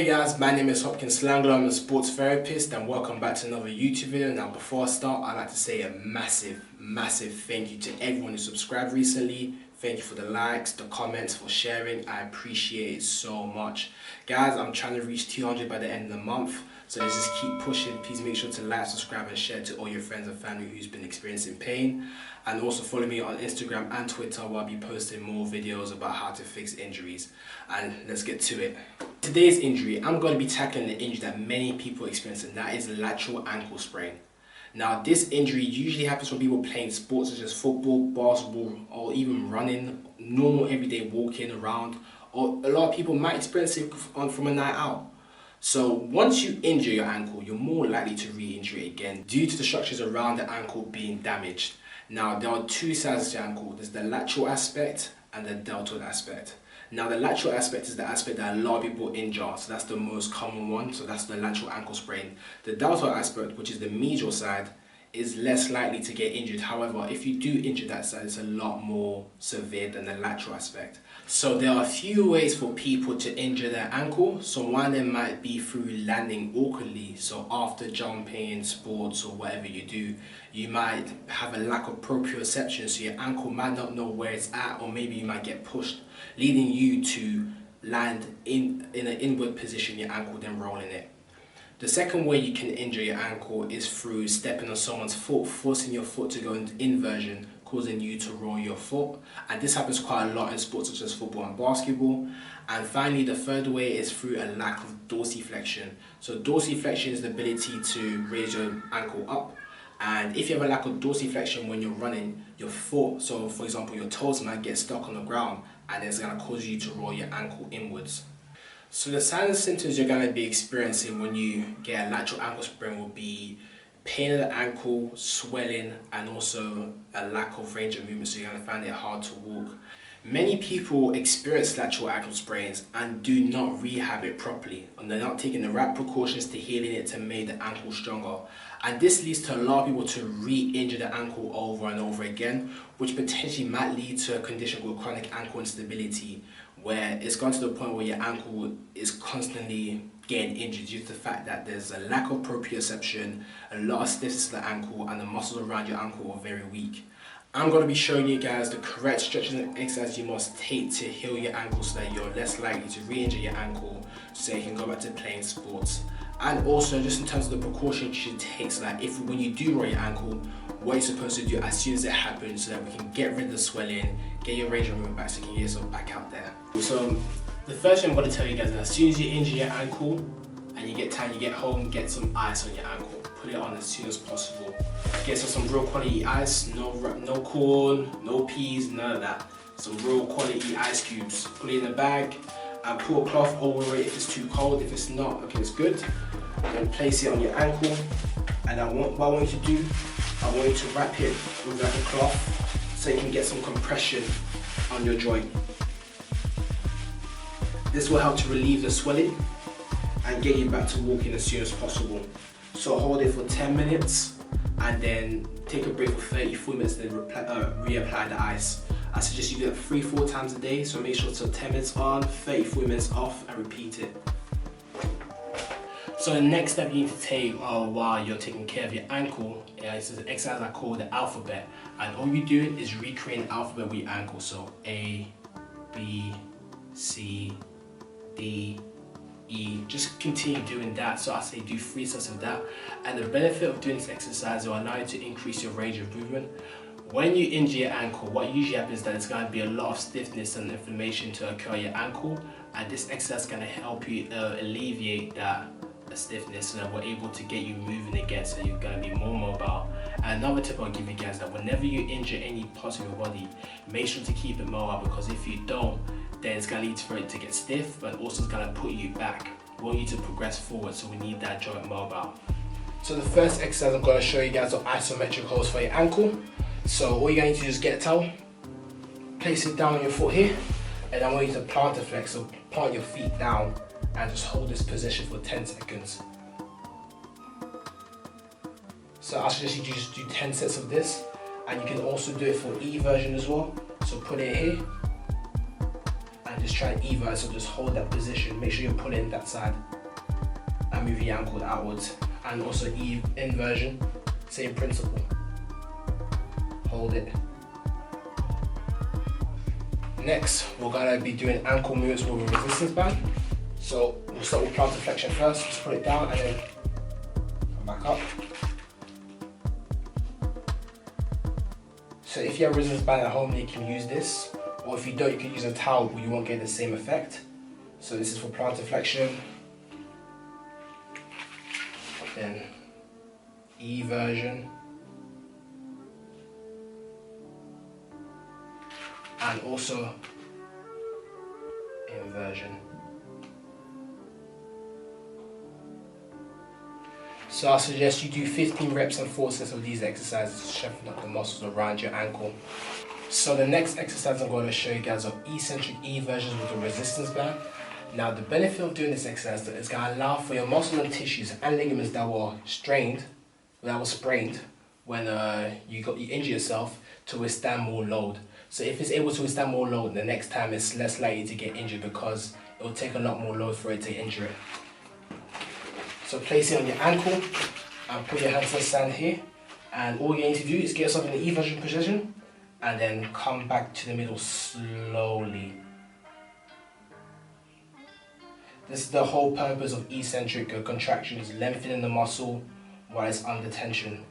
Hey guys, my name is Hopkins Slangler. I'm a sports therapist and welcome back to another YouTube video. Now before I start, I'd like to say a massive thank you to everyone who subscribed recently. Thank you for the likes, the comments, for sharing. I appreciate it so much. Guys, I'm trying to reach 200 by the end of the month. So let's just keep pushing. Please make sure to like, subscribe and share to all your friends and family who's been experiencing pain. And also follow me on Instagram and Twitter where I'll be posting more videos about how to fix injuries. And let's get to it. Today's injury, I'm going to be tackling the injury that many people experience, and that is lateral ankle sprain. Now this injury usually happens when people playing sports such as football, basketball, or even running, normal everyday walking around, or a lot of people might experience it from a night out. So once you injure your ankle, you're more likely to re-injure it again due to the structures around the ankle being damaged. Now there are two sides to the ankle. There's the lateral aspect and the deltoid aspect. Now the lateral aspect is the aspect that a lot of people injure, so that's the most common one, so that's the lateral ankle sprain. The deltoid aspect, which is the medial side, is less likely to get injured. However, if you do injure that side, it's a lot more severe than the lateral aspect. So there are a few ways for people to injure their ankle. So one of them might be through landing awkwardly. So after jumping, sports or whatever you do, you might have a lack of proprioception, so your ankle might not know where it's at, or maybe you might get pushed, leading you to land in an inward position, your ankle then rolling it. The second way you can injure your ankle is through stepping on someone's foot, forcing your foot to go into inversion, causing you to roll your foot. And this happens quite a lot in sports such as football and basketball. And finally, the third way is through a lack of dorsiflexion. So dorsiflexion is the ability to raise your ankle up. And if you have a lack of dorsiflexion when you're running, your foot, so for example your toes, might get stuck on the ground, and it's going to cause you to roll your ankle inwards. So the signs and symptoms you're going to be experiencing when you get a lateral ankle sprain will be pain in the ankle, swelling, and also a lack of range of movement, so you're going to find it hard to walk. Many people experience lateral ankle sprains and do not rehab it properly, and they're not taking the right precautions to healing it to make the ankle stronger. And this leads to a lot of people to re-injure the ankle over and over again, which potentially might lead to a condition called chronic ankle instability, where it's gone to the point where your ankle is constantly getting injured due to the fact that there's a lack of proprioception, a lot of stiffness to the ankle, and the muscles around your ankle are very weak. I'm going to be showing you guys the correct stretches and exercises you must take to heal your ankle so that you're less likely to re-injure your ankle, so you can go back to playing sports. And also just in terms of the precautions you should take, so that when you do roll your ankle, what you're supposed to do as soon as it happens, so that we can get rid of the swelling, get your range of movement back, so you can get yourself back out there. So the first thing I'm going to tell you guys is, as soon as you injure your ankle and you get time, you get home, get some ice on your ankle. Put it on as soon as possible. Get some real quality ice, no corn, no peas, none of that. Some real quality ice cubes. Put it in a bag and put a cloth over it if it's too cold. If it's not, okay, it's good. Then place it on your ankle, and what I want you to do, I want you to wrap it with like a cloth so you can get some compression on your joint. This will help to relieve the swelling and get you back to walking as soon as possible. So hold it for 10 minutes and then take a break for 30-40 minutes, then reapply the ice. I suggest you do that 3-4 times a day, so make sure to 10 minutes on, 30-40 minutes off, and repeat it. So the next step you need to take while you're taking care of your ankle is an exercise I call the alphabet. And all you're doing is recreate an alphabet with your ankle. So A, B, C, D, E. Just continue doing that. So I say do 3 sets of that. And the benefit of doing this exercise will allow you to increase your range of movement. When you injure your ankle, what usually happens is that there's going to be a lot of stiffness and inflammation to occur in your ankle, and this exercise is going to help you alleviate that stiffness, so that we're able to get you moving again, so you're going to be more mobile. And another tip I'll give you guys is that whenever you injure any part of your body, make sure to keep it mobile, because if you don't, then it's going to lead for it to get stiff, but also it's going to put you back. We want you to progress forward, so we need that joint mobile. So the first exercise I'm going to show you guys are isometric holds for your ankle. So all you're going to do is get a towel, place it down on your foot here, and I want you to plantar flex, so plant your feet down and just hold this position for 10 seconds. So I suggest you just do 10 sets of this, and you can also do it for eversion as well. So put it here and just try and evert, so just hold that position, make sure you're pulling that side. and move your ankle outwards. And also inversion, same principle. Hold it. Next, we're gonna be doing ankle movements with a resistance band. So we'll start with plantar flexion first. Just put it down and then come back up. So if you have a resistance band at home, you can use this. Or if you don't, you can use a towel, but you won't get the same effect. So this is for plantar flexion. Then eversion. And also inversion. So I suggest you do 15 reps and 4 sets of these exercises to strengthen up the muscles around your ankle. So the next exercise I'm going to show you guys are eccentric eversions with a resistance band. Now the benefit of doing this exercise is going to allow for your muscles and tissues and ligaments that were sprained when you injured yourself to withstand more load. So if it's able to withstand more load, the next time it's less likely to get injured because it will take a lot more load for it to injure it. So place it on your ankle and put your hands to the sand here. And all you need to do is get yourself in the eversion position and then come back to the middle slowly. This is the whole purpose of eccentric contraction, is lengthening the muscle while it's under tension.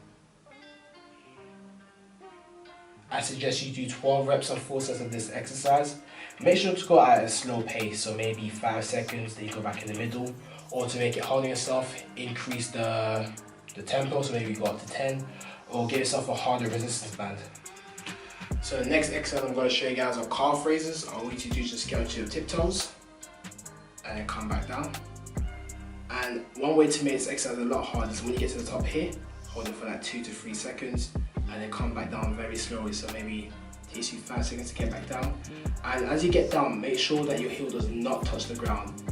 I suggest you do 12 reps and 4 sets of this exercise. Make sure to go at a slow pace, so maybe 5 seconds, then you go back in the middle. Or to make it hard on yourself, increase the tempo, so maybe you go up to 10, or get yourself a harder resistance band. So the next exercise I'm going to show you guys are calf raises. All you need to do is just get onto your tiptoes and then come back down. And one way to make this exercise a lot harder is when you get to the top here, hold it for like 2 to 3 seconds, and then come back down very slowly, so maybe it takes you 5 seconds to get back down. And as you get down, make sure that your heel does not touch the ground.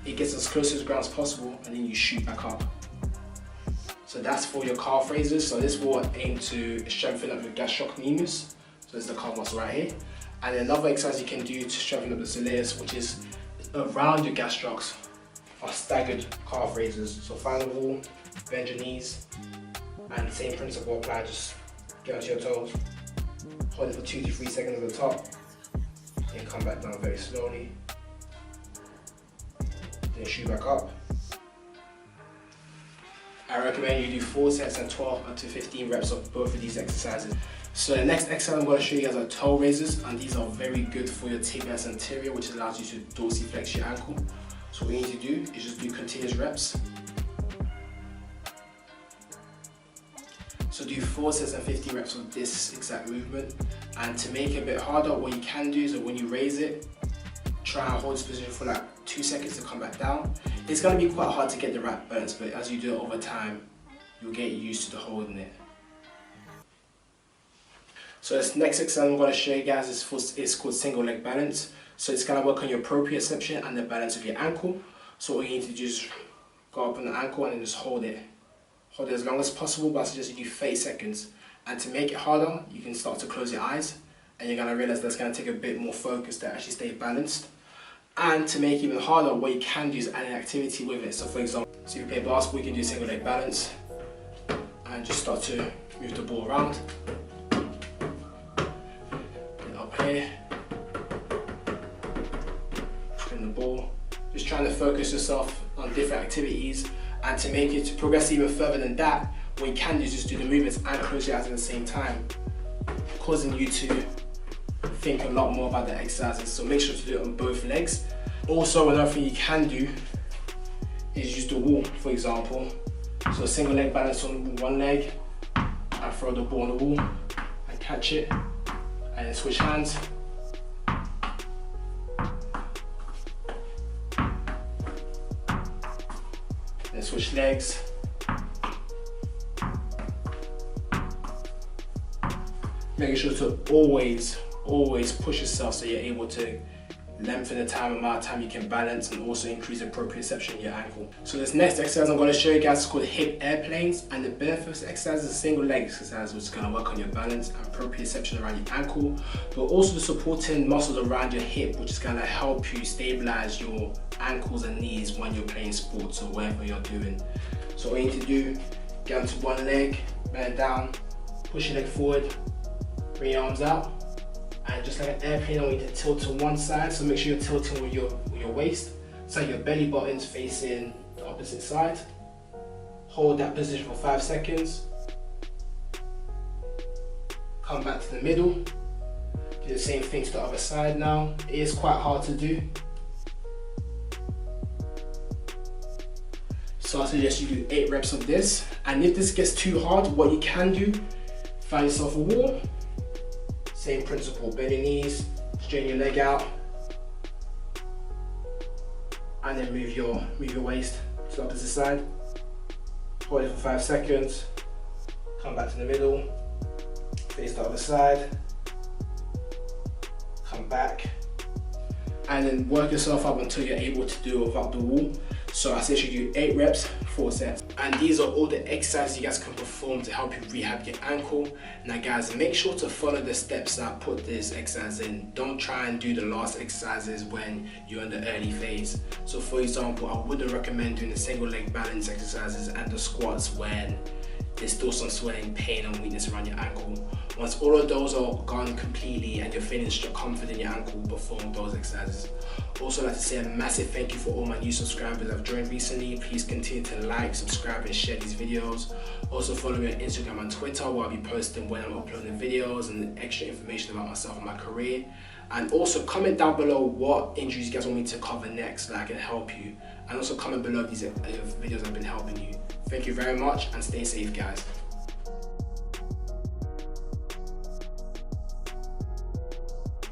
It gets as close to the ground as possible, and then you shoot back up. So that's for your calf raises. So this will aim to strengthen up your gastrocnemius. So this is the calf muscle right here. And then another exercise you can do to strengthen up the soleus, which is around your gastrocs, are staggered calf raises. So find the wall, bend your knees, and the same principle apply. Just get onto your toes, hold it for 2 to 3 seconds at the top, then come back down very slowly. Then shoot back up. I recommend you do 4 sets and 12 up to 15 reps of both of these exercises. So the next exercise I'm going to show you guys are toe raises, and these are very good for your tibialis anterior, which allows you to dorsiflex your ankle. So what you need to do is just do continuous reps. So do 4 sets and 15 reps of this exact movement. And to make it a bit harder, what you can do is that when you raise it, try and hold this position for like 2 seconds to come back down. It's going to be quite hard to get the right balance, but as you do it over time, you'll get used to holding it. So this next exercise I'm going to show you guys is called single leg balance. So it's going to work on your proprioception and the balance of your ankle. So all you need to do is go up on the ankle and then just hold it. Hold it as long as possible, but I suggest you do 30 seconds. And to make it harder, you can start to close your eyes, and you're going to realize that's going to take a bit more focus to actually stay balanced. And to make it even harder, what you can do is add an activity with it. So for example, if you play basketball, you can do single leg balance and just start to move the ball around. Then up here, spin the ball. Just trying to focus yourself on different activities, and to make it to progress even further than that, what you can do is just do the movements and close your eyes at the same time, causing you to think a lot more about the exercises. So make sure to do it on both legs. Also, another thing you can do is use the wall, for example. So single leg balance on one leg, and throw the ball on the wall and catch it, and then switch hands. Then switch legs. Making sure to always push yourself so you're able to lengthen the amount of time you can balance, and also increase the proprioception in your ankle. So this next exercise I'm going to show you guys is called hip airplanes, and the benefit of this exercise is a single leg exercise which is going to work on your balance and proprioception around your ankle, but also the supporting muscles around your hip, which is going to help you stabilize your ankles and knees when you're playing sports or whatever you're doing. So what you need to do, get onto one leg, bend down, push your leg forward, bring your arms out, and just like an airplane, I want you to tilt to one side, so make sure you're tilting with your waist, so your belly button's facing the opposite side. Hold that position for 5 seconds. Come back to the middle. Do the same thing to the other side now. It is quite hard to do, so I suggest you do 8 reps of this. And if this gets too hard, what you can do, find yourself a wall. Same principle, bend your knees, straighten your leg out, and then move your waist to the opposite side. Hold it for 5 seconds, come back to the middle, face the other side, come back, and then work yourself up until you're able to do it without the wall. So I suggest you do 8 reps, 4 sets. And these are all the exercises you guys can perform to help you rehab your ankle. Now guys, make sure to follow the steps that I put this exercise in. Don't try and do the last exercises when you're in the early phase. So for example, I wouldn't recommend doing the single leg balance exercises and the squats when there's still some swelling, pain and weakness around your ankle. Once all of those are gone completely and you're feeling confident in your ankle, perform those exercises. Also, I'd like to say a massive thank you for all my new subscribers that have joined recently. Please continue to like, subscribe and share these videos. Also follow me on Instagram and Twitter, where I'll be posting when I'm uploading videos and extra information about myself and my career. And also comment down below what injuries you guys want me to cover next so that I can help you. And also comment below if these videos have been helping you. Thank you very much and stay safe guys.